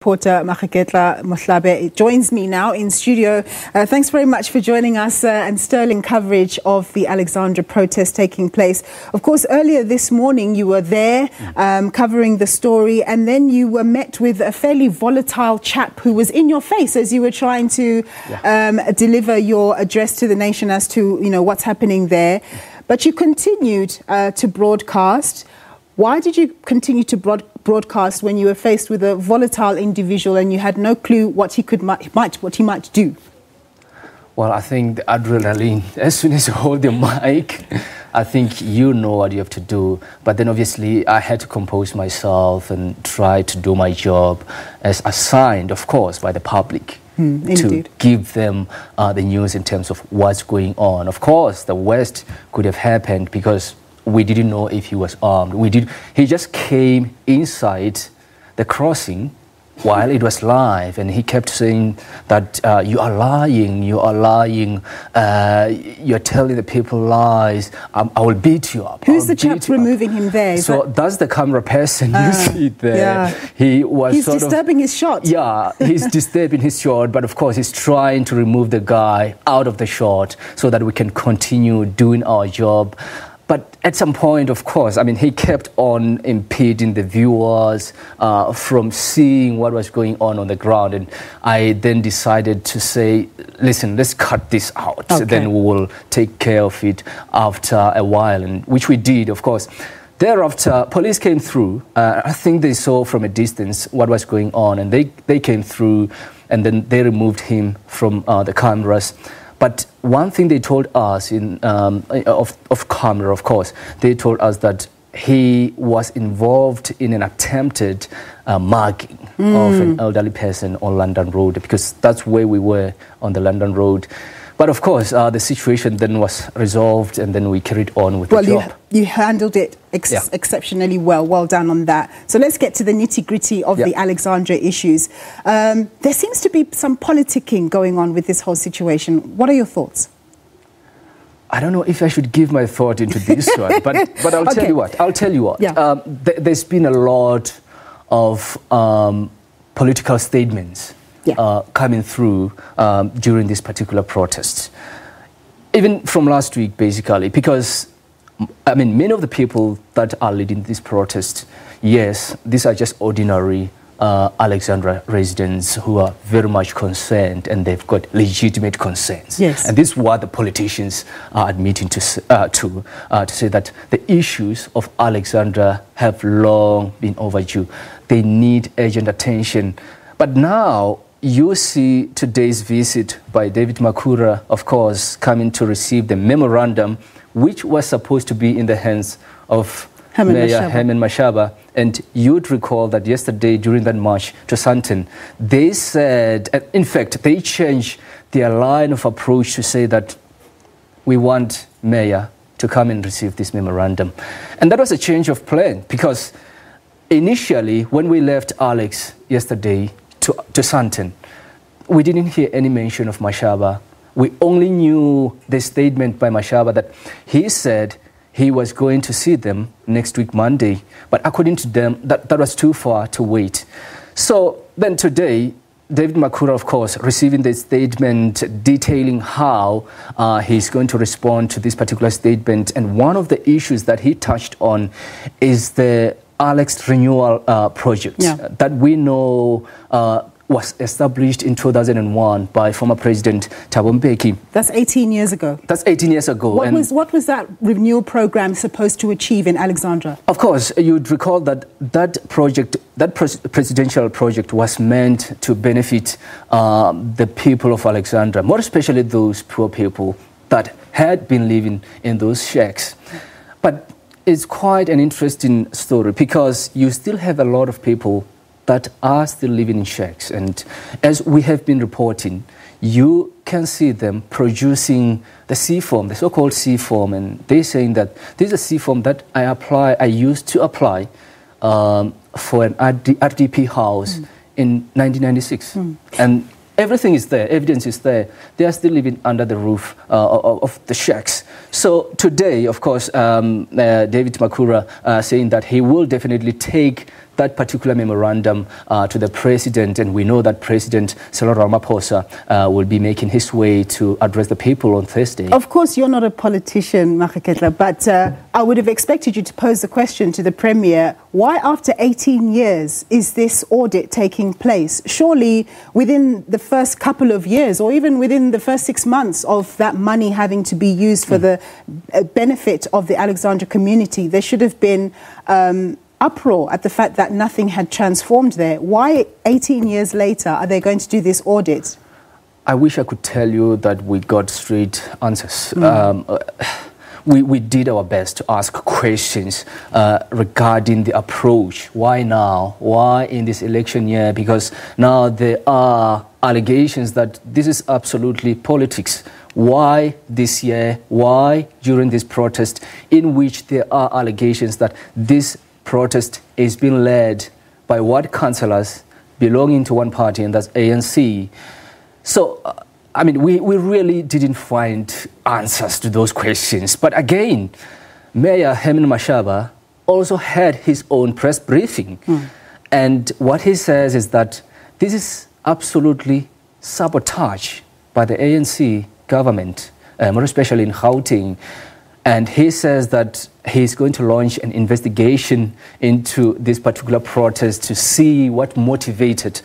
Reporter Maageketla Mohlabe joins me now in studio. Thanks very much for joining us and sterling coverage of the Alexandra protest taking place. Of course, earlier this morning you were there covering the story, and then you were met with a fairly volatile chap who was in your face as you were trying to deliver your address to the nation as to what's happening there. But you continued to broadcast. Why did you continue to broadcast when you were faced with a volatile individual and you had no clue what he might do? Well, I think the adrenaline, as soon as you hold the mic, I think you know what you have to do. But then obviously I had to compose myself and try to do my job as assigned, of course, by the public. To give them the news in terms of what's going on. Of course, the worst could have happened because we didn't know if he was armed. He just came inside the crossing while it was live, and he kept saying that you are lying, you're telling the people lies, I will beat you up. Who's the chap removing him there? That's the camera person, you see there. Yeah. He's disturbing his shot. Yeah, he's disturbing his shot, but of course he's trying to remove the guy out of the shot so that we can continue doing our job. But at some point, of course, I mean, he kept on impeding the viewers from seeing what was going on the ground. And I then decided to say, listen, let's cut this out. Okay. Then we will take care of it after a while, and which we did, of course. Thereafter, police came through. I think they saw from a distance what was going on, and they came through, and then they removed him from the cameras. But one thing they told us off camera, of course, they told us that he was involved in an attempted mugging of an elderly person on London Road, because that's where we were, on the London Road. But of course, the situation then was resolved, and then we carried on with the job. Well, you handled it exceptionally well. Well done on that. So let's get to the nitty-gritty of the Alexandra issues. There seems to be some politicking going on with this whole situation. What are your thoughts? I don't know if I should give my thought into this one, but I'll tell you what. I'll tell you what. Yeah. There's been a lot of political statements coming through during this particular protest. Even from last week, basically, because, I mean, many of the people that are leading this protest, yes, these are just ordinary Alexandra residents who are very much concerned, and they've got legitimate concerns. Yes. And this is what the politicians are admitting to say that the issues of Alexandra have long been overdue. They need urgent attention. But now you see today's visit by David Makhura, of course, coming to receive the memorandum, which was supposed to be in the hands of Mayor Makhura. And you'd recall that yesterday during that march to Sandton, they said, in fact, they changed their line of approach to say that we want Mayor to come and receive this memorandum. And that was a change of plan, because initially, when we left Alex yesterday to Sandton, we didn't hear any mention of Makhura. We only knew the statement by Makhura that he said he was going to see them next week, Monday. But according to them, that was too far to wait. So then today, David Makhura, of course, receiving the statement detailing how he's going to respond to this particular statement. And one of the issues that he touched on is the Alex Renewal project that we know was established in 2001 by former President Thabo Mbeki. That's 18 years ago. That's 18 years ago. What was that renewal program supposed to achieve in Alexandra? Of course, you'd recall that presidential project was meant to benefit the people of Alexandra, more especially those poor people that had been living in those shacks. But it's quite an interesting story, because you still have a lot of people that are still living in shacks. And as we have been reporting, you can see them producing the C form, the so-called C form, and they're saying that this is a C form that I used to apply for an RDP house in 1996. And everything is there, evidence is there. They are still living under the roof of the shacks. So today, of course, David Makhura saying that he will definitely take that particular memorandum to the president, and we know that President Cyril Ramaphosa will be making his way to address the people on Thursday. Of course, you're not a politician, Maageketla, but I would have expected you to pose the question to the Premier, why after 18 years is this audit taking place? Surely within the first couple of years, or even within the first 6 months of that money having to be used for the benefit of the Alexandra community, there should have been uproar at the fact that nothing had transformed there. Why 18 years later are they going to do this audit? I wish I could tell you that we got straight answers. We did our best to ask questions regarding the approach. Why now? Why in this election year? Because now there are allegations that this is absolutely politics. Why this year? Why during this protest, in which there are allegations that this protest is being led by ward councillors belonging to one party, and that's ANC. So, I mean, we really didn't find answers to those questions. But again, Mayor Herman Mashaba also had his own press briefing. And what he says is that this is absolutely sabotage by the ANC government, more especially in Gauteng. And he says that he's going to launch an investigation into this particular protest to see what motivated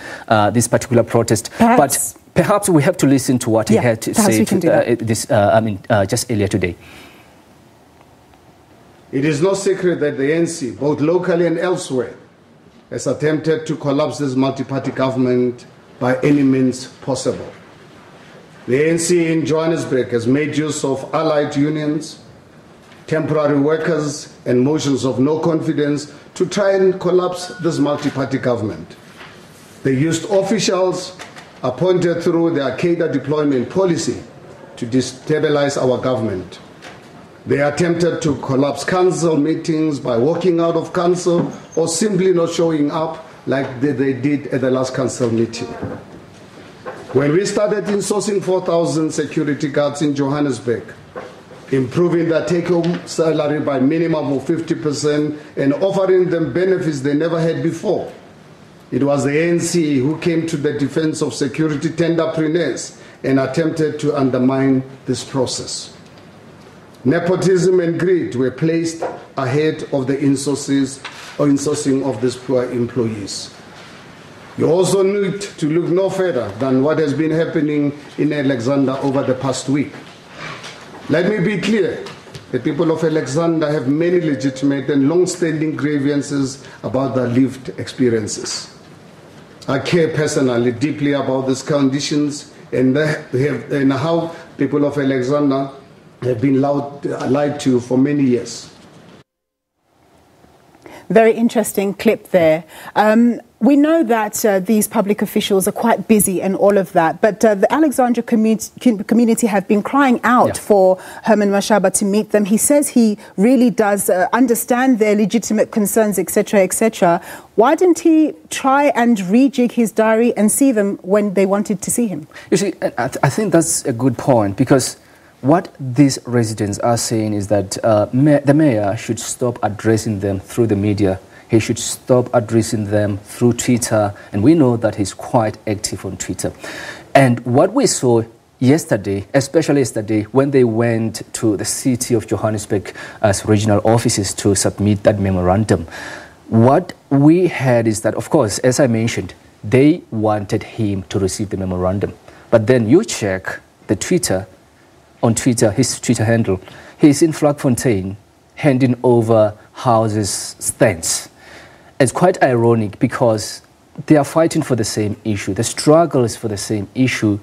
this particular protest. But perhaps we have to listen to what he had to say to just earlier today. It is no secret that the ANC, both locally and elsewhere, has attempted to collapse this multi-party government by any means possible. The ANC in Johannesburg has made use of allied unions, temporary workers, and motions of no confidence to try and collapse this multi-party government. They used officials appointed through the Al-Qaeda deployment policy to destabilize our government. They attempted to collapse council meetings by walking out of council or simply not showing up like they did at the last council meeting. When we started insourcing 4,000 security guards in Johannesburg, improving their take-home salary by minimum of 50% and offering them benefits they never had before, it was the ANC who came to the defense of security tenderpreneurs and attempted to undermine this process. Nepotism and greed were placed ahead of the insourcing of these poor employees. You also need to look no further than what has been happening in Alexandra over the past week. Let me be clear. The people of Alexandra have many legitimate and long-standing grievances about their lived experiences. I care personally deeply about these conditions and how people of Alexandra have been lied to for many years. Very interesting clip there. We know that these public officials are quite busy and all of that, but the Alexandra community have been crying out for Herman Mashaba to meet them. He says he really does understand their legitimate concerns, etc., etc. Why didn't he try and rejig his diary and see them when they wanted to see him? You see, I think that's a good point, because what these residents are saying is that the mayor should stop addressing them through the media. He should stop addressing them through Twitter. And we know that he's quite active on Twitter. And what we saw yesterday, especially yesterday, when they went to the city of Johannesburg as regional offices to submit that memorandum, what we had is that, of course, as I mentioned, they wanted him to receive the memorandum. But then you check the Twitter, on Twitter, his Twitter handle, he's in Vlakfontein handing over houses stands. It's quite ironic because they are fighting for the same issue. The struggle is for the same issue.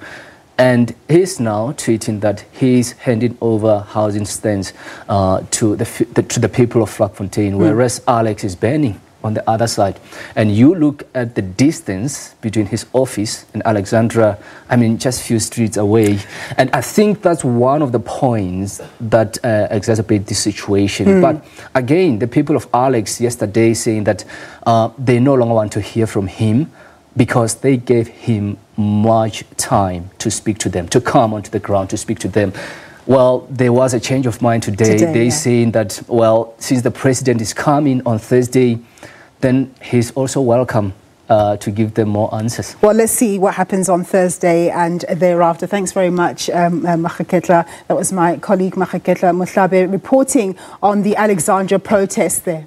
And he's now tweeting that he's handing over housing stands to the people of Vlakfontein, whereas Alex is banning on the other side. And you look at the distance between his office and Alexandra, I mean, just a few streets away. And I think that's one of the points that exacerbate this situation. But again, the people of Alex yesterday saying that they no longer want to hear from him because they gave him much time to speak to them, to come onto the ground to speak to them. Well, there was a change of mind today. They're saying that, well, since the president is coming on Thursday, then he's also welcome to give them more answers. Well, let's see what happens on Thursday and thereafter. Thanks very much, Maageketla. That was my colleague Maageketla Mohlabe reporting on the Alexandra protest there.